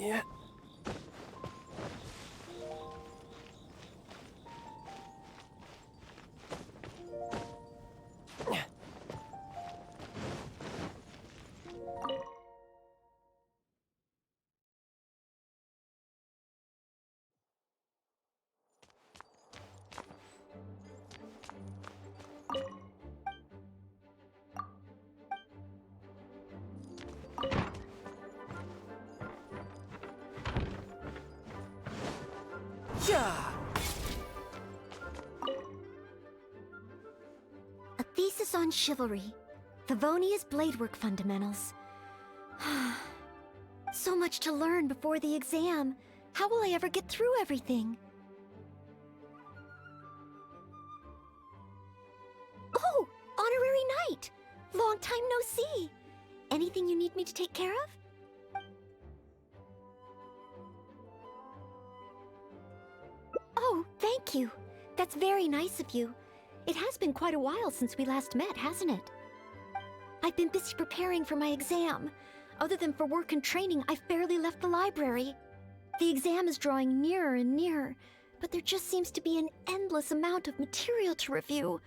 Yeah. A thesis on chivalry. Favonia's bladework fundamentals. So much to learn before the exam. How will I ever get through everything? Oh! Honorary Knight! Long time no see! Anything you need me to take care of? Oh, thank you. That's very nice of you. It has been quite a while since we last met, hasn't it? I've been busy preparing for my exam. Other than for work and training, I've barely left the library. The exam is drawing nearer and nearer, but there just seems to be an endless amount of material to review.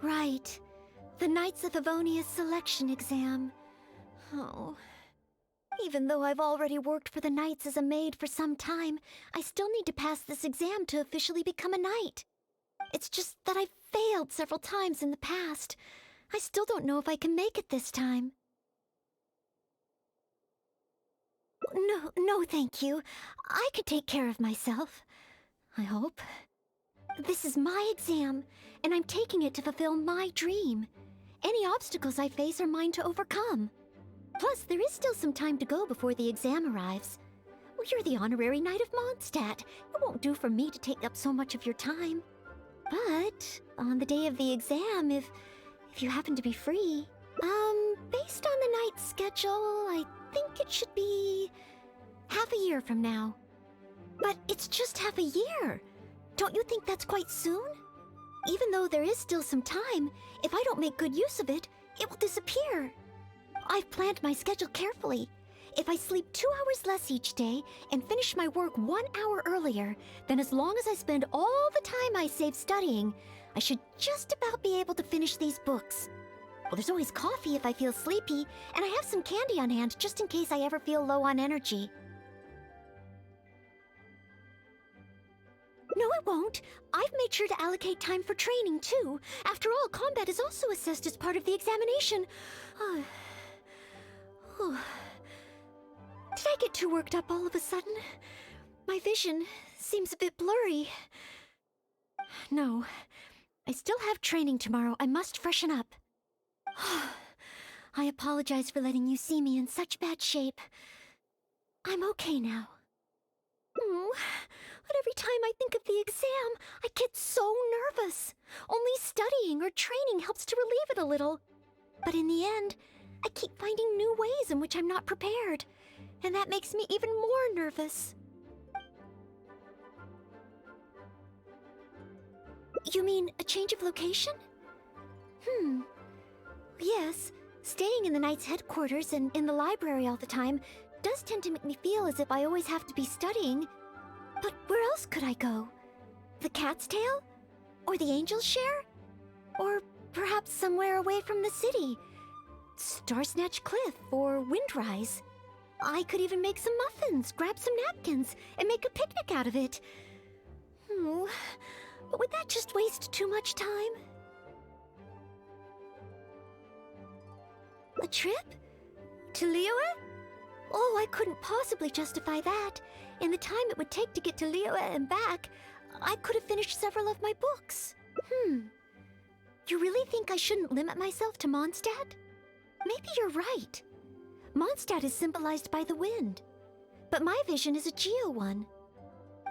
Right. The Knights of Favonia's selection exam. Oh. Even though I've already worked for the Knights as a maid for some time, I still need to pass this exam to officially become a knight. It's just that I've failed several times in the past. I still don't know if I can make it this time. No, thank you. I could take care of myself. I hope. This is my exam, and I'm taking it to fulfill my dream. Any obstacles I face are mine to overcome. Plus, there is still some time to go before the exam arrives. Well, you're the honorary knight of Mondstadt. It won't do for me to take up so much of your time. But on the day of the exam, if you happen to be free, based on the knight's schedule, I think it should be half a year from now. But it's just half a year. Don't you think that's quite soon? Even though there is still some time, if I don't make good use of it, it will disappear. I've planned my schedule carefully. If I sleep 2 hours less each day and finish my work 1 hour earlier, then as long as I spend all the time I save studying, I should just about be able to finish these books. Well, there's always coffee if I feel sleepy, and I have some candy on hand just in case I ever feel low on energy. No, it won't. I've made sure to allocate time for training, too. After all, combat is also assessed as part of the examination. Did I get too worked up all of a sudden? My vision seems a bit blurry. No, I still have training tomorrow. I must freshen up. I apologize for letting you see me in such bad shape. I'm okay now. But every time I think of the exam, I get so nervous. Only studying or training helps to relieve it a little. But in the end, I keep finding new ways in which I'm not prepared. And that makes me even more nervous. You mean a change of location? Yes, staying in the Knight's headquarters and in the library all the time does tend to make me feel as if I always have to be studying. But where else could I go? The Cat's Tail? Or the Angel's Share? Or perhaps somewhere away from the city? Starsnatch Cliff or Windrise? I could even make some muffins, grab some napkins, and make a picnic out of it. But would that just waste too much time? A trip? To Liyue? Oh, I couldn't possibly justify that. In the time it would take to get to Liyue and back, I could have finished several of my books. You really think I shouldn't limit myself to Mondstadt? Maybe you're right. Mondstadt is symbolized by the wind. But my vision is a Geo one.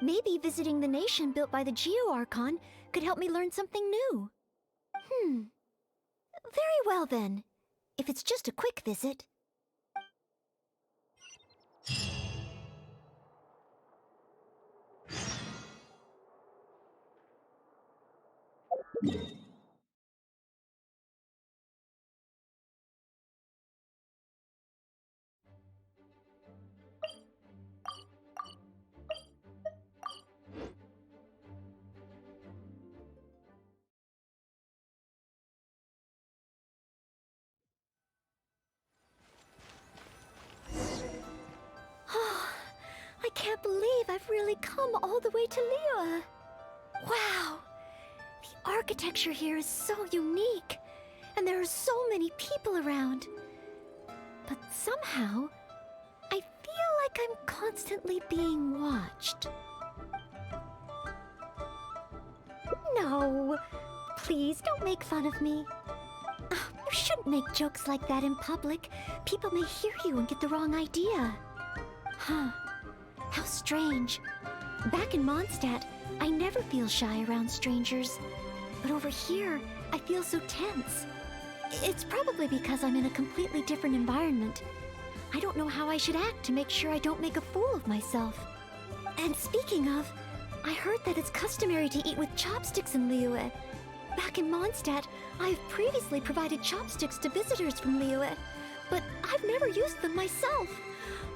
Maybe visiting the nation built by the Geo Archon could help me learn something new. Very well then. If it's just a quick visit. really come all the way to Liyue. Wow! The architecture here is so unique, and there are so many people around. But somehow, I feel like I'm constantly being watched. No, please don't make fun of me. You shouldn't make jokes like that in public. People may hear you and get the wrong idea. Huh, how strange. Back in Mondstadt, I never feel shy around strangers. But over here, I feel so tense. It's probably because I'm in a completely different environment. I don't know how I should act to make sure I don't make a fool of myself. And speaking of, I heard that it's customary to eat with chopsticks in Liyue. Back in Mondstadt, I've previously provided chopsticks to visitors from Liyue, but I've never used them myself.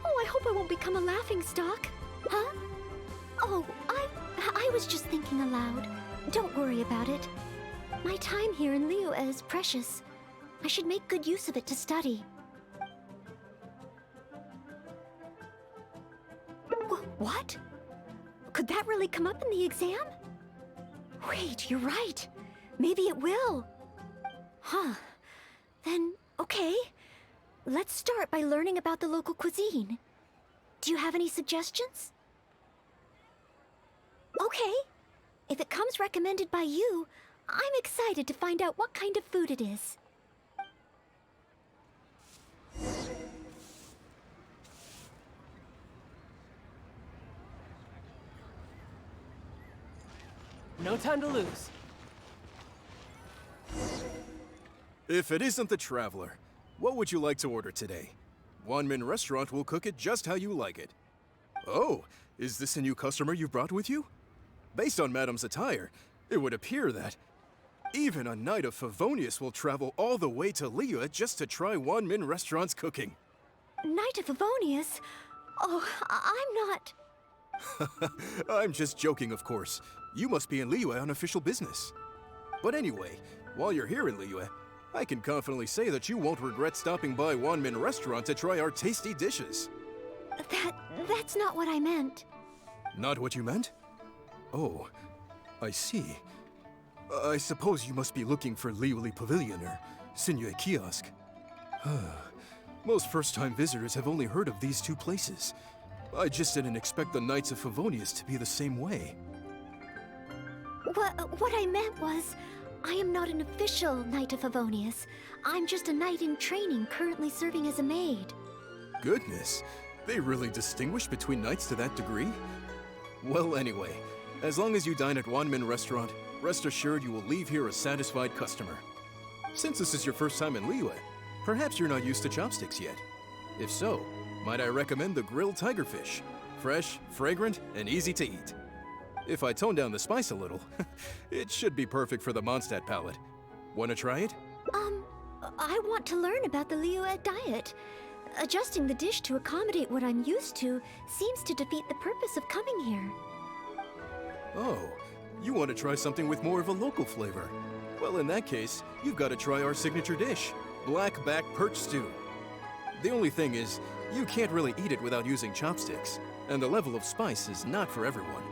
Oh, I hope I won't become a laughingstock. Huh? Oh, I was just thinking aloud. Don't worry about it. My time here in Liyue is precious. I should make good use of it to study. What? Could that really come up in the exam? Wait, you're right. Maybe it will. Huh. Then, okay. Let's start by learning about the local cuisine. Do you have any suggestions? Okay. If it comes recommended by you, I'm excited to find out what kind of food it is. No time to lose. If it isn't the Traveler, what would you like to order today? Wanmin Restaurant will cook it just how you like it. Oh, is this a new customer you've brought with you? Based on Madame's attire, it would appear that even a Knight of Favonius will travel all the way to Liyue just to try Wanmin Restaurant's cooking. Knight of Favonius? Oh, I'm not... I'm just joking, of course. You must be in Liyue on official business. But anyway, while you're here in Liyue, I can confidently say that you won't regret stopping by Wanmin Restaurant to try our tasty dishes. That's not what I meant. Not what you meant? Oh, I see. I suppose you must be looking for Liyue Pavilion or Sinue Kiosk. Most first-time visitors have only heard of these two places. I just didn't expect the Knights of Favonius to be the same way. What I meant was, I am not an official Knight of Favonius. I'm just a knight in training currently serving as a maid. Goodness, they really distinguish between knights to that degree? Well, anyway, as long as you dine at Wanmin Restaurant, rest assured you will leave here a satisfied customer. Since this is your first time in Liyue, perhaps you're not used to chopsticks yet. If so, might I recommend the grilled tigerfish? Fresh, fragrant, and easy to eat. If I tone down the spice a little, it should be perfect for the Mondstadt palate. Wanna try it? I want to learn about the Liyue diet. Adjusting the dish to accommodate what I'm used to seems to defeat the purpose of coming here. Oh, you want to try something with more of a local flavor? Well, in that case, you've got to try our signature dish, black back perch stew. The only thing is, you can't really eat it without using chopsticks, and the level of spice is not for everyone.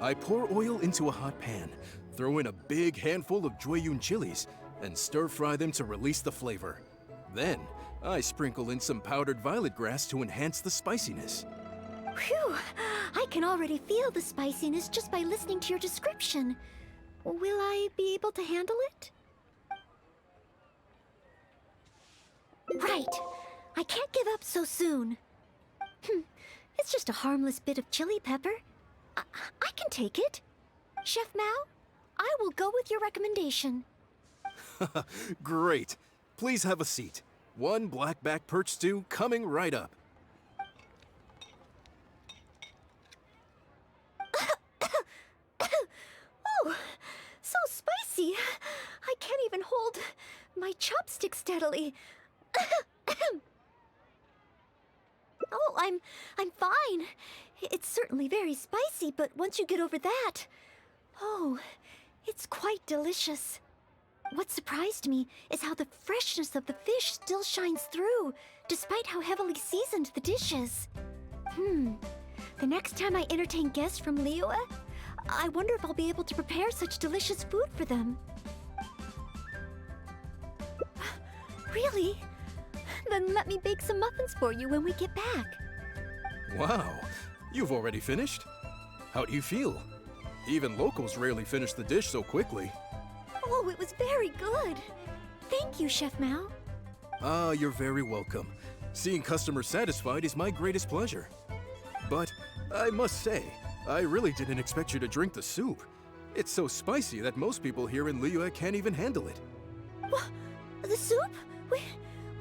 I pour oil into a hot pan, throw in a big handful of Jueyun chilies, and stir-fry them to release the flavor. Then, I sprinkle in some powdered violet grass to enhance the spiciness. Phew! I can already feel the spiciness just by listening to your description. Will I be able to handle it? Right! I can't give up so soon. It's just a harmless bit of chili pepper. I can take it. Chef Mao, I will go with your recommendation. Great. Please have a seat. One blackback perch stew coming right up. Oh, so spicy. I can't even hold my chopstick steadily. Oh, I'm fine. It's certainly very spicy, but once you get over that, oh, it's quite delicious. What surprised me is how the freshness of the fish still shines through, despite how heavily seasoned the dish is. The next time I entertain guests from Liyue, I wonder if I'll be able to prepare such delicious food for them. Really? Then let me bake some muffins for you when we get back. Wow, you've already finished? How do you feel? Even locals rarely finish the dish so quickly. Oh, it was very good. Thank you, Chef Mao. Ah, you're very welcome. Seeing customers satisfied is my greatest pleasure. But I must say, I really didn't expect you to drink the soup. It's so spicy that most people here in Liyue can't even handle it. What? The soup?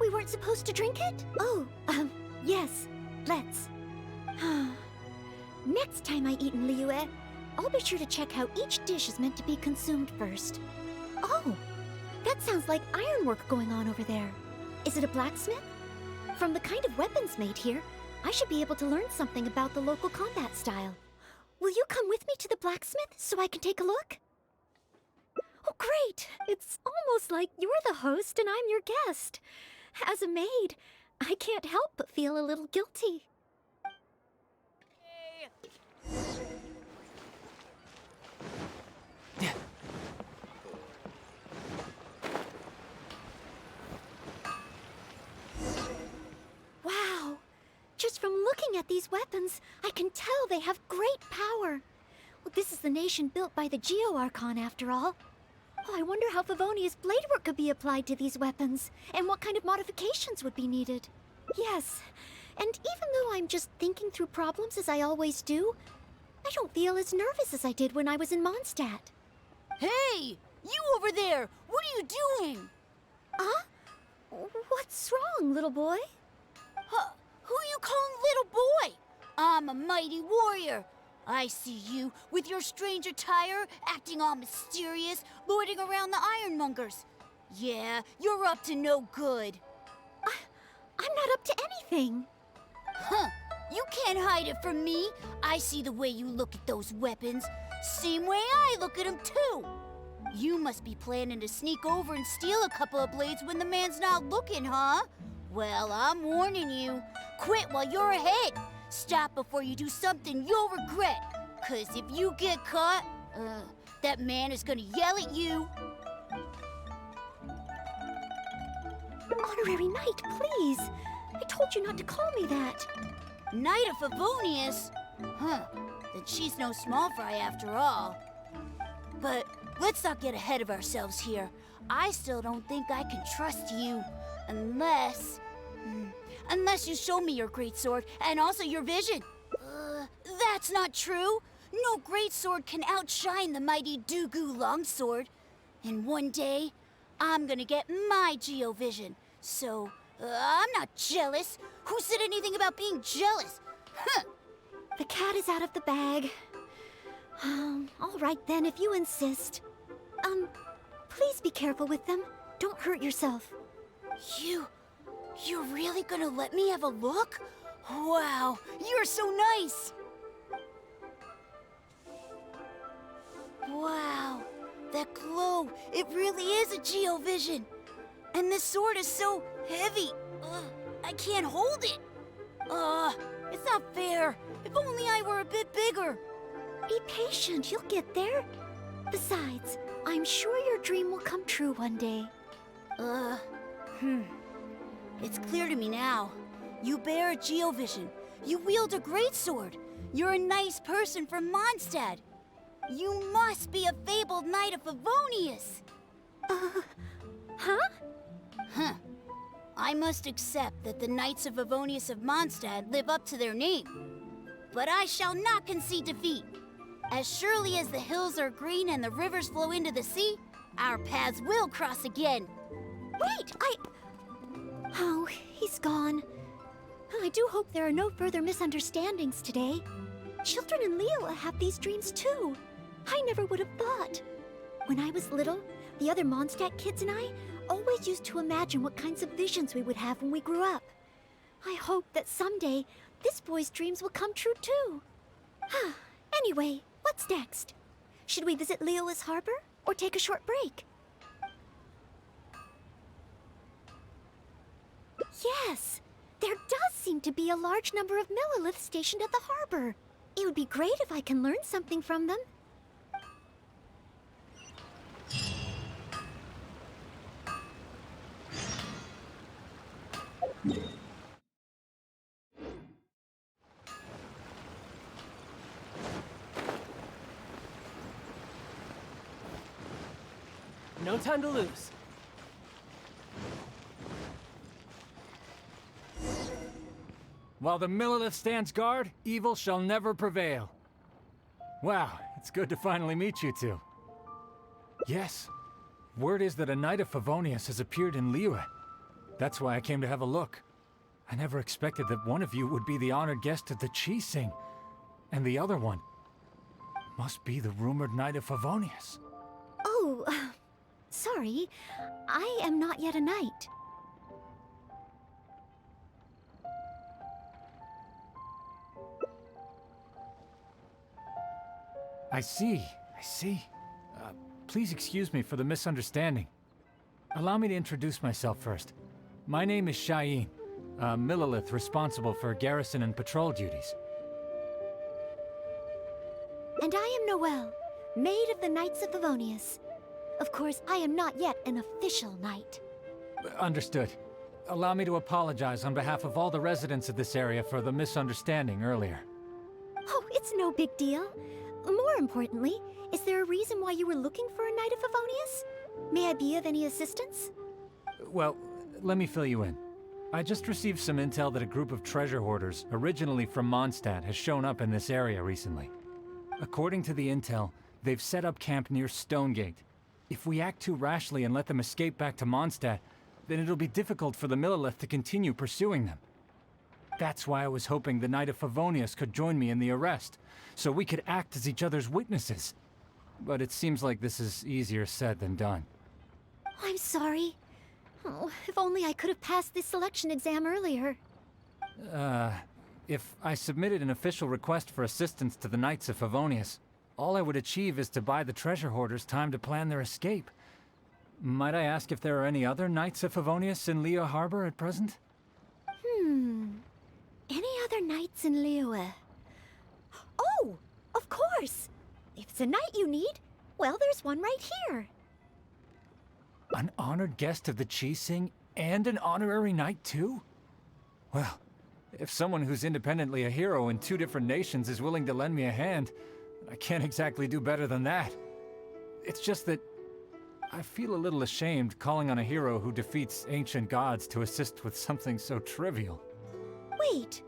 We weren't supposed to drink it? Oh, yes. Let's. Next time I eat in Liyue, I'll be sure to check how each dish is meant to be consumed first. Oh, that sounds like ironwork going on over there. Is it a blacksmith? From the kind of weapons made here, I should be able to learn something about the local combat style. Will you come with me to the blacksmith so I can take a look? Oh, great! It's almost like you're the host and I'm your guest. As a maid, I can't help but feel a little guilty. Wow! Just from looking at these weapons, I can tell they have great power. Well, this is the nation built by the Geo-Archon, after all. Oh, I wonder how Favonia's blade work could be applied to these weapons, and what kind of modifications would be needed. Yes, and even though I'm just thinking through problems as I always do, I don't feel as nervous as I did when I was in Mondstadt. Hey! You over there! What are you doing? Huh? What's wrong, little boy? Who you calling little boy? I'm a mighty warrior. I see you with your strange attire, acting all mysterious, lording around the ironmongers. Yeah, you're up to no good. I'm not up to anything. Huh. You can't hide it from me. I see the way you look at those weapons. Same way I look at them, too. You must be planning to sneak over and steal a couple of blades when the man's not looking, huh? Well, I'm warning you. Quit while you're ahead. Stop before you do something you'll regret. 'Cause if you get caught, that man is gonna yell at you. Honorary Knight, please. I told you not to call me that. Knight of Favonius? Huh, then she's no small fry after all. But let's not get ahead of ourselves here. I still don't think I can trust you, unless you show me your greatsword and also your vision. That's not true. No greatsword can outshine the mighty Dugu longsword. And one day, I'm gonna get my Geo-vision. So, I'm not jealous. Who said anything about being jealous? Huh. The cat is out of the bag. All right then, if you insist. Please be careful with them. Don't hurt yourself. You're really gonna let me have a look? Wow, you're so nice! Wow, that glow, it really is a Geo-vision. And this sword is so heavy. I can't hold it. It's not fair. If only I were a bit bigger. Be patient, you'll get there. Besides, I'm sure your dream will come true one day. It's clear to me now. You bear a Geo-vision. You wield a greatsword. You're a nice person from Mondstadt. You must be a fabled knight of Favonius. Huh? Huh. I must accept that the Knights of Favonius of Mondstadt live up to their name. But I shall not concede defeat. As surely as the hills are green and the rivers flow into the sea, our paths will cross again. Wait, Oh, he's gone. I do hope there are no further misunderstandings today. Children in Liyue have these dreams too. I never would have thought. When I was little, the other Mondstadt kids and I always used to imagine what kinds of visions we would have when we grew up. I hope that someday this boy's dreams will come true too. Anyway, what's next? Should we visit Liyue's harbor or take a short break? Yes, there does seem to be a large number of milliliths stationed at the harbor. It would be great if I can learn something from them. No time to lose. While the Millelith stands guard, evil shall never prevail. Wow, it's good to finally meet you two. Yes, word is that a Knight of Favonius has appeared in Liyue. That's why I came to have a look. I never expected that one of you would be the honored guest at the Chi-Sing, and the other one must be the rumored Knight of Favonius. Oh, sorry. I am not yet a knight. I see. Please excuse me for the misunderstanding. Allow me to introduce myself first. My name is Shayin, a Millelith responsible for garrison and patrol duties. And I am Noelle, Maid of the Knights of Favonius. Of course, I am not yet an official knight. Understood. Allow me to apologize on behalf of all the residents of this area for the misunderstanding earlier. Oh, it's no big deal. More importantly, is there a reason why you were looking for a Knight of Favonius? May I be of any assistance? Well, let me fill you in. I just received some intel that a group of treasure hoarders, originally from Mondstadt, has shown up in this area recently. According to the intel, they've set up camp near Stonegate. If we act too rashly and let them escape back to Mondstadt, then it'll be difficult for the Millelith to continue pursuing them. That's why I was hoping the Knight of Favonius could join me in the arrest, so we could act as each other's witnesses. But it seems like this is easier said than done. I'm sorry. Oh, if only I could have passed this selection exam earlier. If I submitted an official request for assistance to the Knights of Favonius, all I would achieve is to buy the treasure hoarders time to plan their escape. Might I ask if there are any other Knights of Favonius in Liyue Harbor at present? Any other knights in Liyue? Oh, of course! If it's a knight you need, well, there's one right here. An honored guest of the Chi-Sing and an honorary knight too? Well, if someone who's independently a hero in two different nations is willing to lend me a hand, I can't exactly do better than that. It's just that I feel a little ashamed calling on a hero who defeats ancient gods to assist with something so trivial. Wait,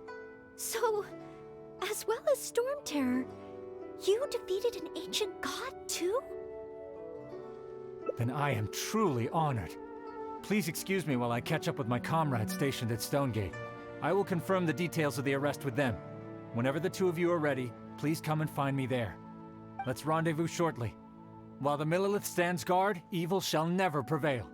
so, as well as Storm Terror, you defeated an ancient god too? Then I am truly honored. Please excuse me while I catch up with my comrades stationed at Stonegate. I will confirm the details of the arrest with them. Whenever the two of you are ready, please come and find me there. Let's rendezvous shortly. While the Millelith stands guard, evil shall never prevail.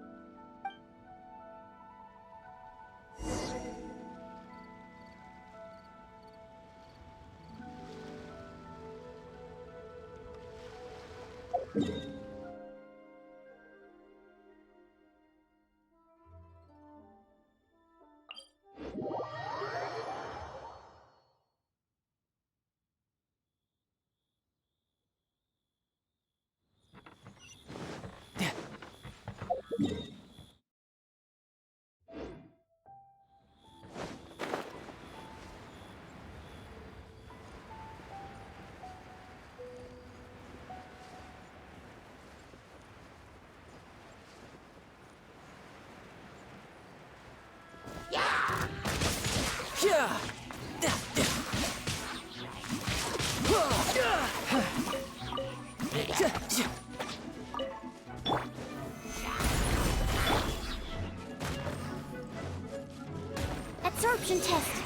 Absorption test.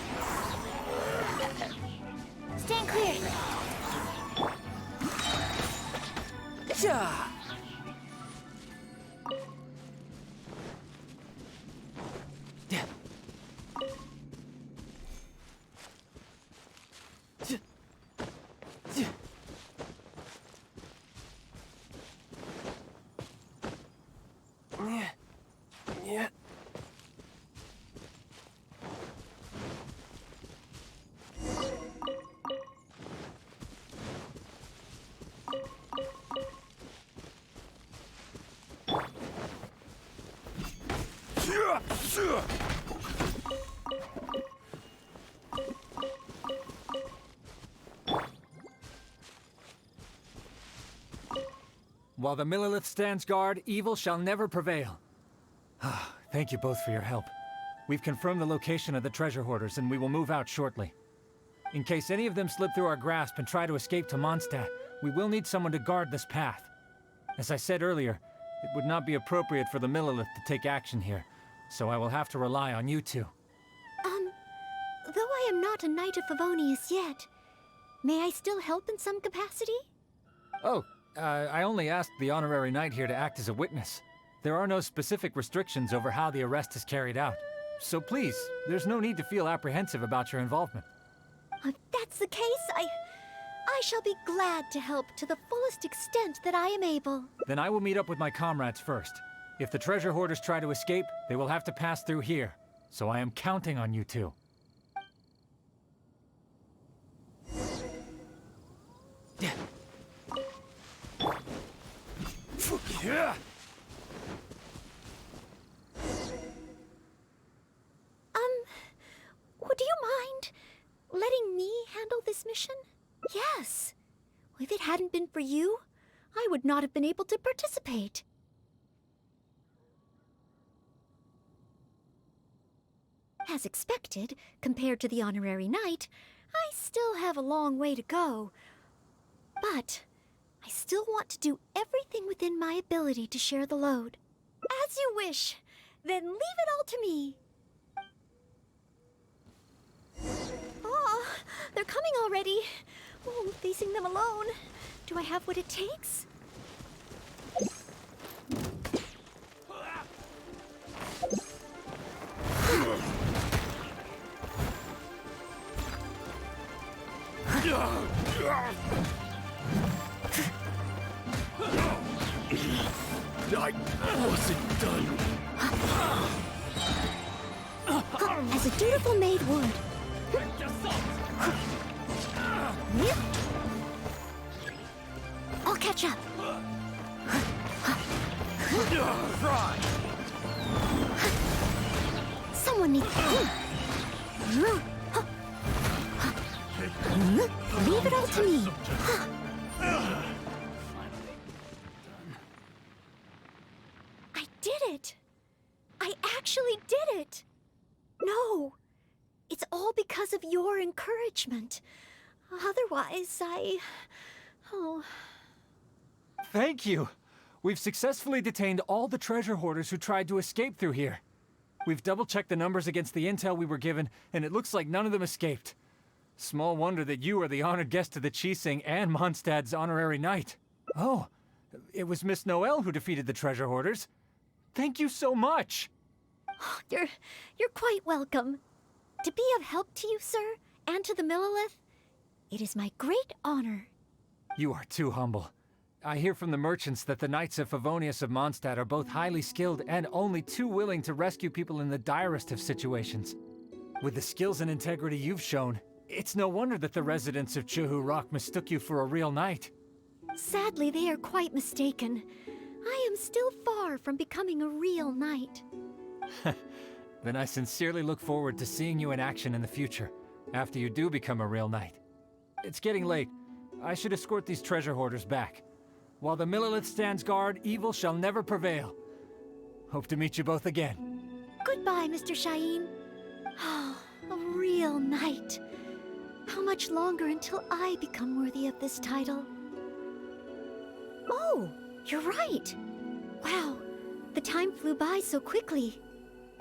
Stand clear. While the Millelith stands guard, evil shall never prevail. Thank you both for your help. We've confirmed the location of the treasure hoarders, and we will move out shortly. In case any of them slip through our grasp and try to escape to Mondstadt, we will need someone to guard this path. As I said earlier, it would not be appropriate for the Millelith to take action here, so I will have to rely on you two. Though I am not a Knight of Favonius yet, may I still help in some capacity? Oh, I only asked the honorary knight here to act as a witness. There are no specific restrictions over how the arrest is carried out. So please, there's no need to feel apprehensive about your involvement. If that's the case, I shall be glad to help to the fullest extent that I am able. Then I will meet up with my comrades first. If the treasure hoarders try to escape, they will have to pass through here. So I am counting on you two. Would you mind letting me handle this mission? Yes. If it hadn't been for you, I would not have been able to participate. As expected, compared to the honorary knight, I still have a long way to go. But I still want to do everything within my ability to share the load. As you wish. Then leave it all to me. Oh, they're coming already. Oh, facing them alone. Do I have what it takes? I wasn't done. As a dutiful maid would. I'll catch up. Someone needs... Leave it all to me. I did it. I actually did it. No. It's all because of your encouragement. Otherwise, Oh... Thank you! We've successfully detained all the treasure hoarders who tried to escape through here. We've double-checked the numbers against the intel we were given, and it looks like none of them escaped. Small wonder that you are the honored guest of the Qixing and Mondstadt's honorary knight. Oh, it was Miss Noelle who defeated the treasure hoarders. Thank you so much! You're quite welcome. To be of help to you, sir, and to the Millelith, it is my great honor. You are too humble. I hear from the merchants that the Knights of Favonius of Mondstadt are both highly skilled and only too willing to rescue people in the direst of situations. With the skills and integrity you've shown, it's no wonder that the residents of Chuhu Rock mistook you for a real knight. Sadly, they are quite mistaken. I am still far from becoming a real knight. Then I sincerely look forward to seeing you in action in the future, after you do become a real knight. It's getting late. I should escort these treasure hoarders back. While the Millelith stands guard, evil shall never prevail. Hope to meet you both again. Goodbye, Mr. Shaheen. Oh, a real knight. How much longer until I become worthy of this title? Oh, you're right. Wow, the time flew by so quickly.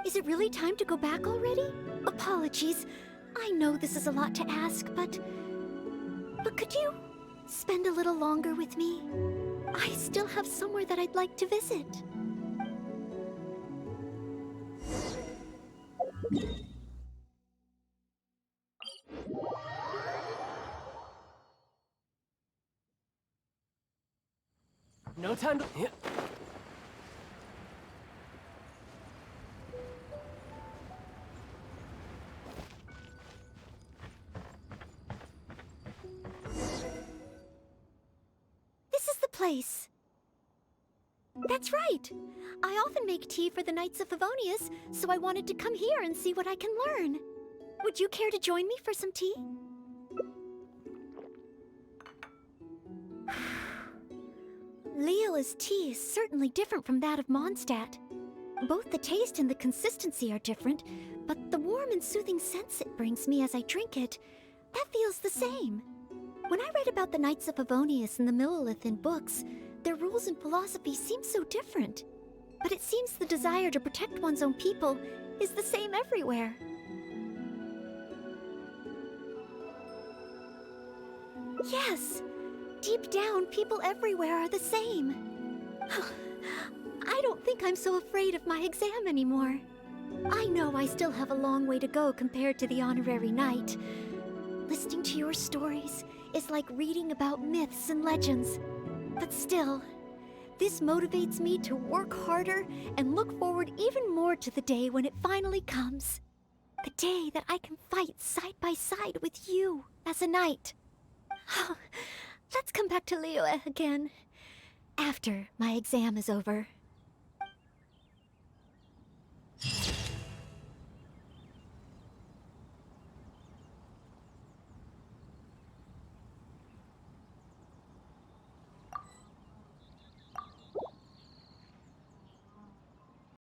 Is it really time to go back already? Apologies. I know this is a lot to ask, but could you spend a little longer with me? I still have somewhere that I'd like to visit. No time to... This is the place. That's right. I often make tea for the Knights of Favonius, so I wanted to come here and see what I can learn. Would you care to join me for some tea? Leela's tea is certainly different from that of Mondstadt. Both the taste and the consistency are different, but the warm and soothing sense it brings me as I drink it, that feels the same. When I read about the Knights of Favonius and the Millelith in books, their rules and philosophy seem so different. But it seems the desire to protect one's own people is the same everywhere. Yes! Deep down, people everywhere are the same. I don't think I'm so afraid of my exam anymore. I know I still have a long way to go compared to the honorary knight. Listening to your stories is like reading about myths and legends. But still, this motivates me to work harder and look forward even more to the day when it finally comes. The day that I can fight side by side with you as a knight. Let's come back to Liyue again after my exam is over.